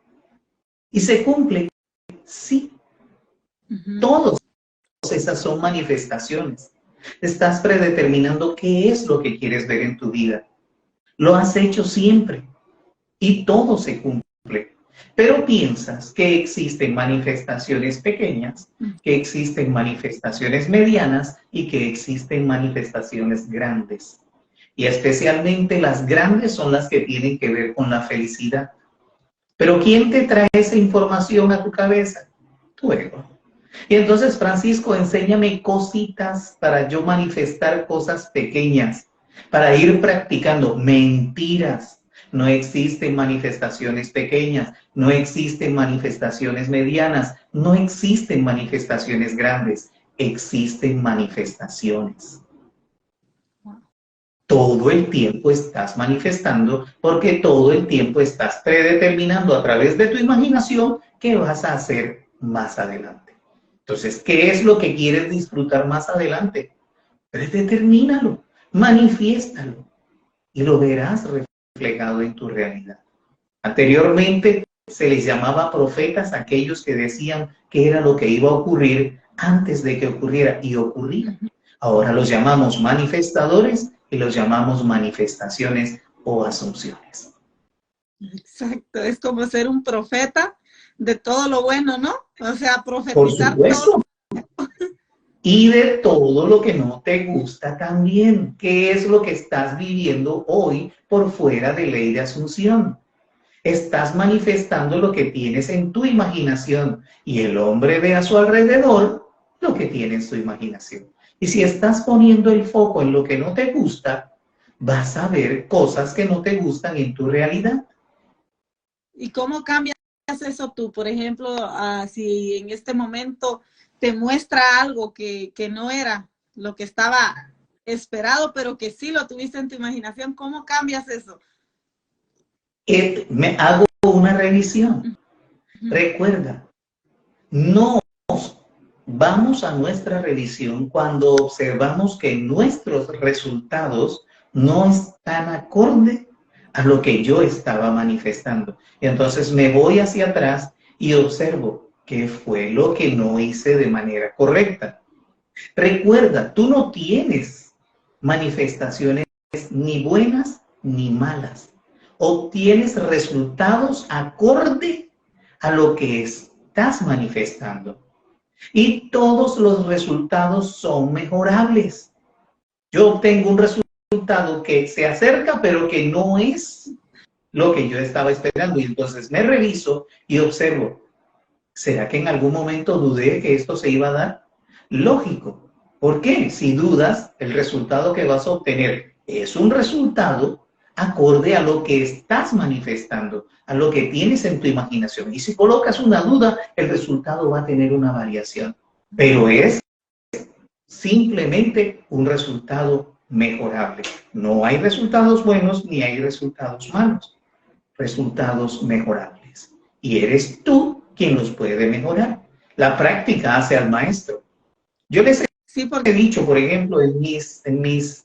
¿Y se cumple? Sí. Todas esas son manifestaciones. Estás predeterminando qué es lo que quieres ver en tu vida. Lo has hecho siempre y todo se cumple. Pero piensas que existen manifestaciones pequeñas, que existen manifestaciones medianas y que existen manifestaciones grandes. Y especialmente las grandes son las que tienen que ver con la felicidad. Pero ¿quién te trae esa información a tu cabeza? Tu ego. Y entonces, Francisco, enséñame cositas para yo manifestar cosas pequeñas, para ir practicando. Mentiras. No existen manifestaciones pequeñas, no existen manifestaciones medianas, no existen manifestaciones grandes, existen manifestaciones. Todo el tiempo estás manifestando porque todo el tiempo estás predeterminando a través de tu imaginación qué vas a hacer más adelante. Entonces, ¿qué es lo que quieres disfrutar más adelante? Predetermínalo, manifiéstalo y lo verás reflejado en tu realidad. Anteriormente se les llamaba profetas a aquellos que decían qué era lo que iba a ocurrir antes de que ocurriera y ocurría. Ahora los llamamos manifestadores y los llamamos manifestaciones o asunciones. Exacto, es como ser un profeta de todo lo bueno, ¿no? O sea, profetizar Por supuesto. todo. y de todo lo que no te gusta también. ¿Qué es lo que estás viviendo hoy por fuera de ley de asunción? Estás manifestando lo que tienes en tu imaginación y el hombre ve a su alrededor lo que tiene en su imaginación. Y si estás poniendo el foco en lo que no te gusta, vas a ver cosas que no te gustan en tu realidad. ¿Y cómo cambias eso tú? Por ejemplo, si en este momento te muestra algo que no era lo que estaba esperado, pero que sí lo tuviste en tu imaginación, ¿cómo cambias eso? Me hago una revisión. Recuerda, no vamos a nuestra revisión cuando observamos que nuestros resultados no están acorde a lo que yo estaba manifestando. Y entonces me voy hacia atrás y observo qué fue lo que no hice de manera correcta. Recuerda, tú no tienes manifestaciones ni buenas ni malas. Obtienes resultados acorde a lo que estás manifestando. Y todos los resultados son mejorables. Yo obtengo un resultado que se acerca, pero que no es lo que yo estaba esperando. Y entonces me reviso y observo, ¿será que en algún momento dudé que esto se iba a dar? Lógico. ¿Por qué? Si dudas, el resultado que vas a obtener es un resultado acorde a lo que estás manifestando, a lo que tienes en tu imaginación. Y si colocas una duda, el resultado va a tener una variación. Pero es simplemente un resultado mejorable. No hay resultados buenos ni hay resultados malos. Resultados mejorables. Y eres tú quien los puede mejorar. La práctica hace al maestro. Yo les he dicho, por ejemplo, en mis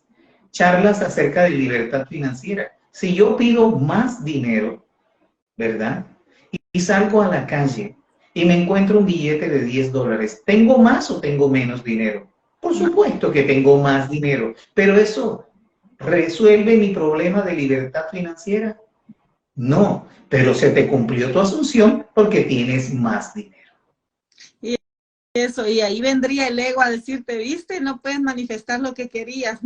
charlas acerca de libertad financiera, si yo pido más dinero, ¿verdad? Y salgo a la calle y me encuentro un billete de $10, ¿tengo más o tengo menos dinero? Por supuesto que tengo más dinero, pero ¿eso resuelve mi problema de libertad financiera? No, pero se te cumplió tu asunción porque tienes más dinero. Y eso, y ahí vendría el ego a decirte, viste, no puedes manifestar lo que querías,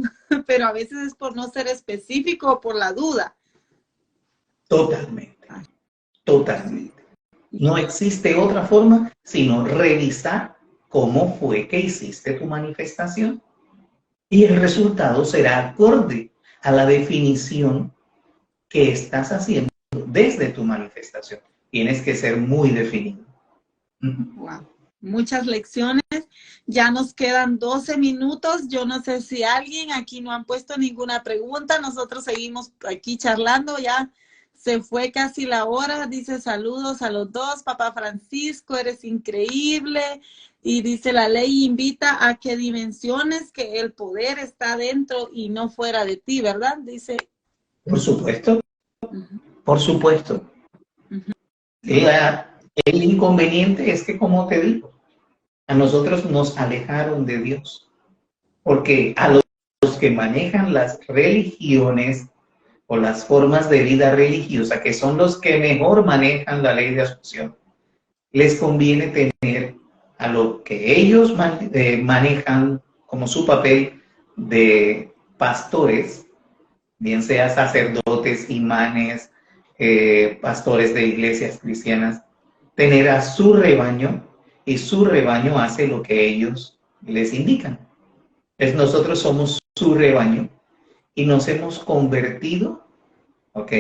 pero a veces es por no ser específico o por la duda. Totalmente, totalmente. No existe otra forma sino revisar cómo fue que hiciste tu manifestación. Y el resultado será acorde a la definición que estás haciendo desde tu manifestación. Tienes que ser muy definido. Wow. Muchas lecciones. Ya nos quedan 12 minutos. Yo no sé si alguien aquí no han puesto ninguna pregunta. Nosotros seguimos aquí charlando. Ya se fue casi la hora. Dice saludos a los dos. Papá Francisco, eres increíble. Y dice la ley invita a que dimensiones que el poder está dentro y no fuera de ti, ¿verdad? Dice. Por supuesto. Por supuesto. El inconveniente es que, como te digo, a nosotros nos alejaron de Dios. Porque a los que manejan las religiones o las formas de vida religiosa, que son los que mejor manejan la ley de asunción, les conviene tener a lo que ellos manejan como su papel de pastores, bien sea sacerdotes, imanes, pastores de iglesias cristianas, tener a su rebaño y su rebaño hace lo que ellos les indican. Entonces nosotros somos su rebaño y nos hemos convertido, ¿ok?,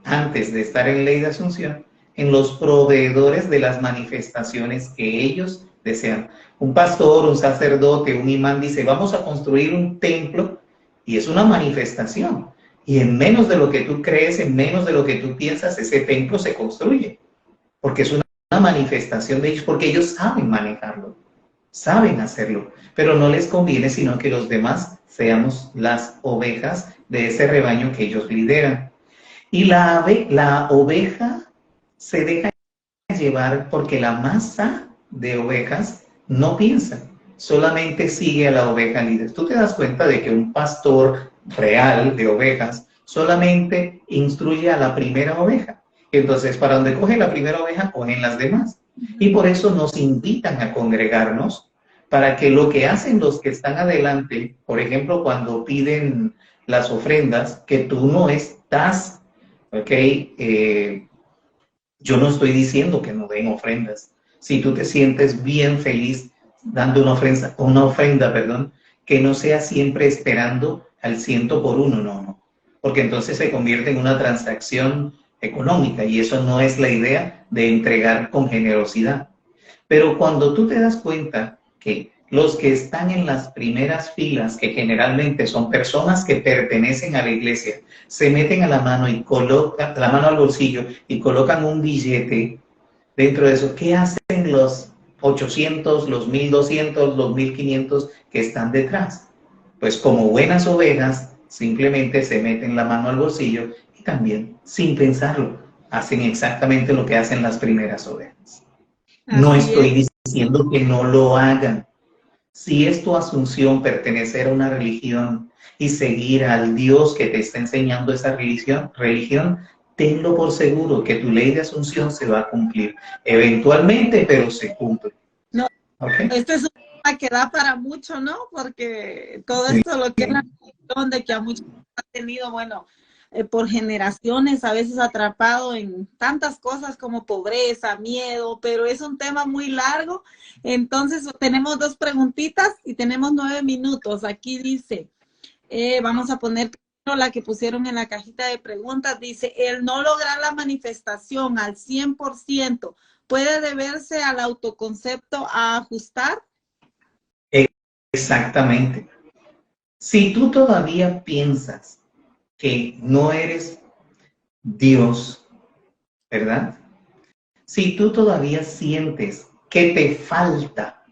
antes de estar en ley de asunción, en los proveedores de las manifestaciones que ellos desean. Un pastor, un sacerdote, un imán dice, vamos a construir un templo, y es una manifestación. Y en menos de lo que tú crees, en menos de lo que tú piensas, ese templo se construye. Porque es una manifestación de ellos, porque ellos saben manejarlo, saben hacerlo, pero no les conviene sino que los demás seamos las ovejas de ese rebaño que ellos lideran. Y la oveja se deja llevar porque la masa de ovejas no piensa, solamente sigue a la oveja líder. Tú te das cuenta de que un pastor real de ovejas solamente instruye a la primera oveja. Entonces, para donde coge la primera oveja, cogen las demás. Y por eso nos invitan a congregarnos para que lo que hacen los que están adelante, por ejemplo, cuando piden las ofrendas, que tú no estás, ¿ok? Yo no estoy diciendo que no den ofrendas. Si tú te sientes bien feliz dando una ofrenda, perdón, que no sea siempre esperando al 100 por 1, no, no. Porque entonces se convierte en una transacción económica y eso no es la idea de entregar con generosidad. Pero cuando tú te das cuenta que los que están en las primeras filas, que generalmente son personas que pertenecen a la iglesia, se meten a la mano y colocan la mano al bolsillo y colocan un billete dentro de eso, ¿qué hacen los 800, los 1200, los 1500 que están detrás? Pues como buenas ovejas, simplemente se meten la mano al bolsillo y también, sin pensarlo, hacen exactamente lo que hacen las primeras ovejas. No estoy diciendo que no lo hagan. Si es tu asunción pertenecer a una religión y seguir al Dios que te está enseñando esa religión, tenlo por seguro que tu ley de asunción se va a cumplir. Eventualmente, pero se cumple. No, ¿okay? Este es un tema que da para mucho, ¿no? Porque todo esto lo que es la religión, de que a muchos ha tenido, bueno, por generaciones, a veces atrapado en tantas cosas como pobreza, miedo, pero es un tema muy largo. Entonces, tenemos 2 preguntitas y tenemos 9 minutos. Aquí dice, vamos a poner la que pusieron en la cajita de preguntas. Dice, el no lograr la manifestación al 100%, ¿puede deberse al autoconcepto a ajustar? Exactamente. Si tú todavía piensas que no eres Dios, ¿verdad? Si tú todavía sientes que te falta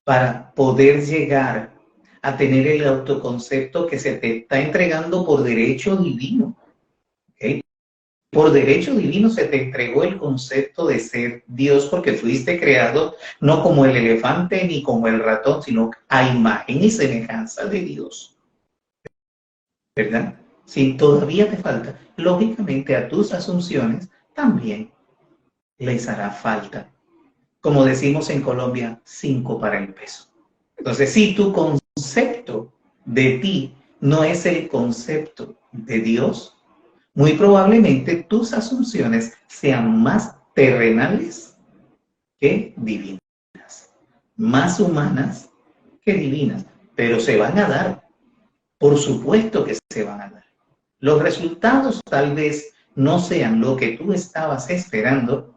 para poder llegar a tener el autoconcepto que se te está entregando por derecho divino, ¿okay? Por derecho divino se te entregó el concepto de ser Dios porque fuiste creado no como el elefante ni como el ratón, sino a imagen y semejanza de Dios, ¿verdad? Si todavía te falta, lógicamente a tus asunciones también les hará falta. Como decimos en Colombia, 5 para el peso. Entonces, si tu concepto de ti no es el concepto de Dios, muy probablemente tus asunciones sean más terrenales que divinas, más humanas que divinas, pero se van a dar, por supuesto que se van a dar. Los resultados tal vez no sean lo que tú estabas esperando,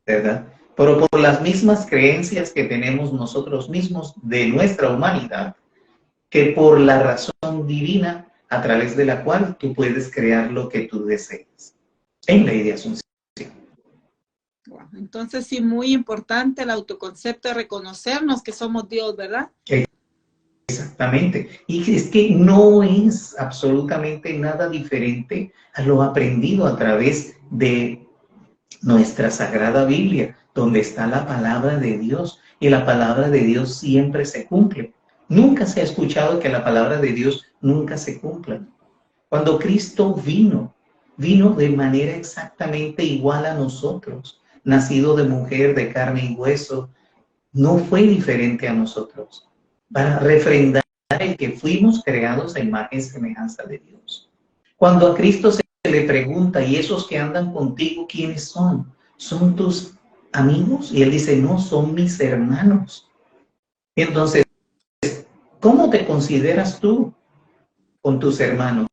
¿verdad? Pero por las mismas creencias que tenemos nosotros mismos de nuestra humanidad, que por la razón divina a través de la cual tú puedes crear lo que tú desees. En ley de asunción. Wow. Entonces sí, muy importante el autoconcepto de reconocernos que somos Dios, ¿verdad? Exactamente. Y es que no es absolutamente nada diferente a lo aprendido a través de nuestra Sagrada Biblia, donde está la palabra de Dios, y la palabra de Dios siempre se cumple. Nunca se ha escuchado que la palabra de Dios nunca se cumpla. Cuando Cristo vino de manera exactamente igual a nosotros, nacido de mujer, de carne y hueso, no fue diferente a nosotros, para refrendar el que fuimos creados a imagen y semejanza de Dios. Cuando a Cristo se le pregunta, ¿y esos que andan contigo quiénes son? ¿Son tus amigos? Y él dice, no, son mis hermanos. Y entonces, ¿cómo te consideras tú con tus hermanos?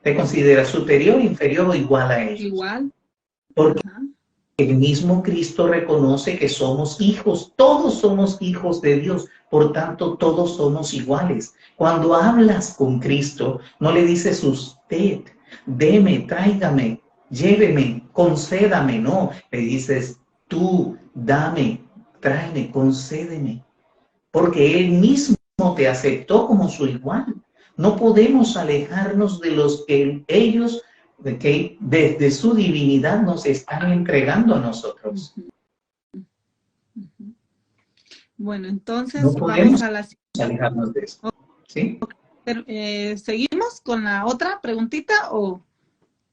¿Te consideras superior, inferior o igual a ellos? Igual. Porque el mismo Cristo reconoce que somos hijos, todos somos hijos de Dios, por tanto todos somos iguales. Cuando hablas con Cristo, no le dices usted, deme, tráigame, lléveme, concédame, no, le dices tú, dame, tráeme, concédeme, porque Él mismo te aceptó como su igual. No podemos alejarnos de los que ellos, que desde su divinidad nos están entregando a nosotros. Bueno, entonces no vamos a la... alejarnos de eso. ¿Sí? ¿Seguimos con la otra preguntita o...?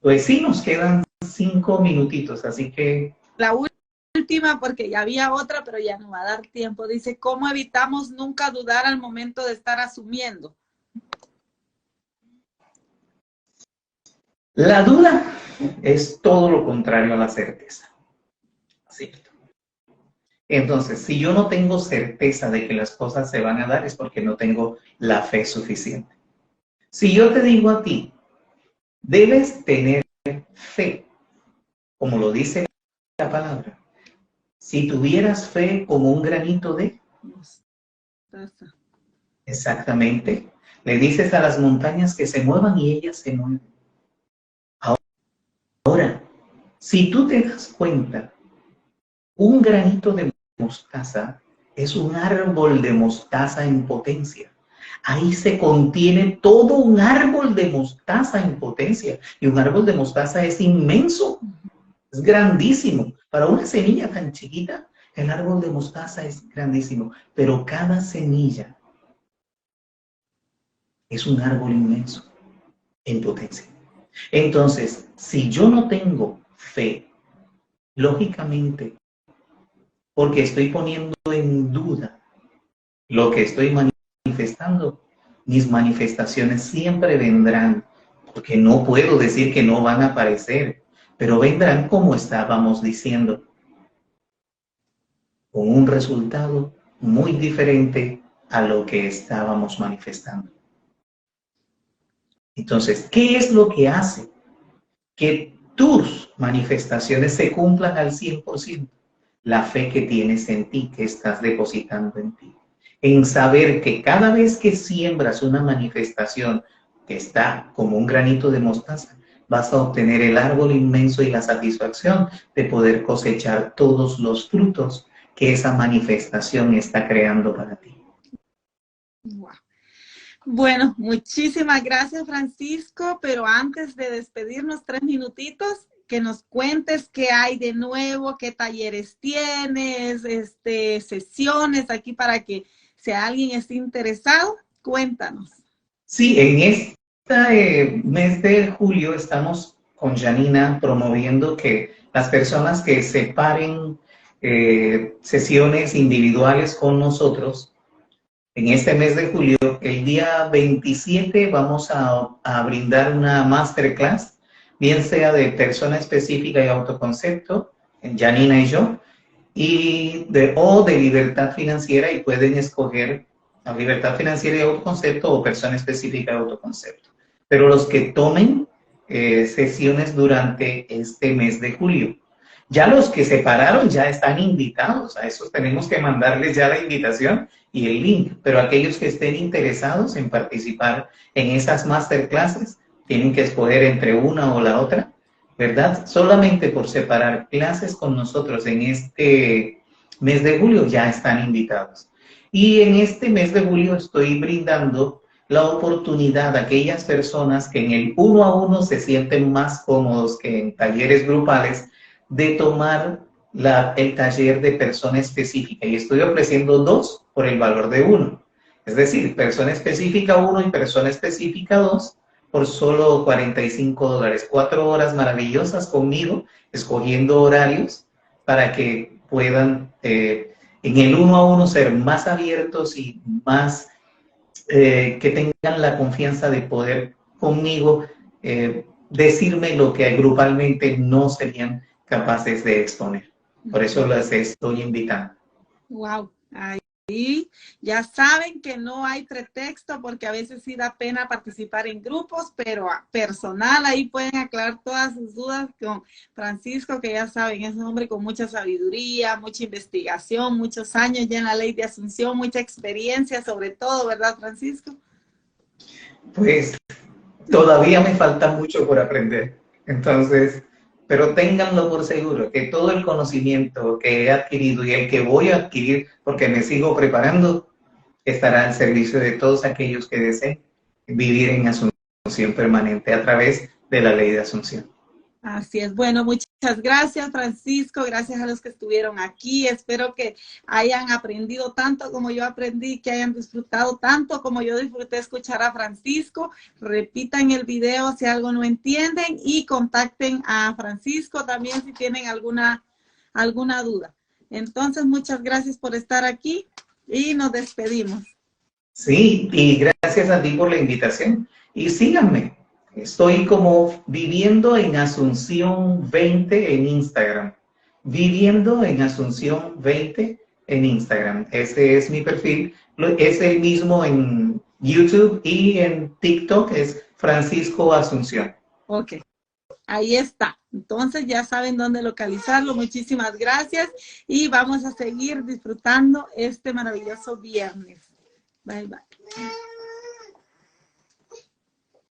Pues sí, nos quedan 5 minutitos, así que... La última porque ya había otra, pero ya no va a dar tiempo. Dice, ¿cómo evitamos nunca dudar al momento de estar asumiendo? La duda es todo lo contrario a la certeza. ¿Cierto? Entonces, si yo no tengo certeza de que las cosas se van a dar, es porque no tengo la fe suficiente. Si yo te digo a ti, debes tener fe, como lo dice la palabra. Si tuvieras fe como un granito de mostaza. Exactamente. Le dices a las montañas que se muevan y ellas se mueven. Ahora, si tú te das cuenta, un granito de mostaza es un árbol de mostaza en potencia. Ahí se contiene todo un árbol de mostaza en potencia. Y un árbol de mostaza es inmenso, es grandísimo. Para una semilla tan chiquita, el árbol de mostaza es grandísimo. Pero cada semilla es un árbol inmenso en potencia. Entonces, si yo no tengo fe, lógicamente, porque estoy poniendo en duda lo que estoy manifestando, mis manifestaciones siempre vendrán, porque no puedo decir que no van a aparecer, pero vendrán como estábamos diciendo, con un resultado muy diferente a lo que estábamos manifestando. Entonces, ¿qué es lo que hace que tus manifestaciones se cumplan al 100%? La fe que tienes en ti, que estás depositando en ti. En saber que cada vez que siembras una manifestación que está como un granito de mostaza, vas a obtener el árbol inmenso y la satisfacción de poder cosechar todos los frutos que esa manifestación está creando para ti. Wow. Bueno, muchísimas gracias, Francisco, pero antes de despedirnos, 3 minutitos, que nos cuentes qué hay de nuevo, qué talleres tienes, sesiones aquí para que si alguien esté interesado, cuéntanos. Sí, en este mes de julio estamos con Janina promoviendo que las personas que separen sesiones individuales con nosotros, en este mes de julio, el día 27 vamos a brindar una masterclass, bien sea de persona específica y autoconcepto, Janina y yo, o de libertad financiera, y pueden escoger a libertad financiera y autoconcepto o persona específica y autoconcepto. Pero los que tomen sesiones durante este mes de julio. Ya los que se pararon ya están invitados, a esos tenemos que mandarles ya la invitación y el link, pero aquellos que estén interesados en participar en esas masterclasses tienen que escoger entre una o la otra, ¿verdad? Solamente por separar clases con nosotros en este mes de julio ya están invitados. Y en este mes de julio estoy brindando la oportunidad a aquellas personas que en el 1 a 1 se sienten más cómodos que en talleres grupales, de tomar el taller de persona específica, y estoy ofreciendo 2 por el valor de 1. Es decir, persona específica 1 y persona específica 2 por solo $45. 4 horas maravillosas conmigo, escogiendo horarios para que puedan en el 1 a 1 ser más abiertos y más que tengan la confianza de poder conmigo decirme lo que grupalmente no serían capaces de exponer. Por eso las estoy invitando. Wow, ahí ya saben que no hay pretexto, porque a veces sí da pena participar en grupos, pero personal, ahí pueden aclarar todas sus dudas con Francisco, que ya saben, es un hombre con mucha sabiduría, mucha investigación, muchos años ya en la ley de Asunción, mucha experiencia sobre todo, ¿verdad, Francisco? Pues todavía me falta mucho por aprender, entonces, pero ténganlo por seguro, que todo el conocimiento que he adquirido y el que voy a adquirir, porque me sigo preparando, estará al servicio de todos aquellos que deseen vivir en asunción permanente a través de la ley de Asunción. Así es. Bueno, muchas gracias, Francisco. Gracias a los que estuvieron aquí. Espero que hayan aprendido tanto como yo aprendí, que hayan disfrutado tanto como yo disfruté escuchar a Francisco. Repitan el video si algo no entienden y contacten a Francisco también si tienen alguna duda. Entonces, muchas gracias por estar aquí y nos despedimos. Sí, y gracias a ti por la invitación. Y síganme. Estoy como Viviendo en Asunción 20 en Instagram. Viviendo en Asunción 20 en Instagram. Ese es mi perfil. Es el mismo en YouTube y en TikTok es Francisco Asunción. Ok, ahí está. Entonces ya saben dónde localizarlo. Muchísimas gracias y vamos a seguir disfrutando este maravilloso viernes. Bye, bye.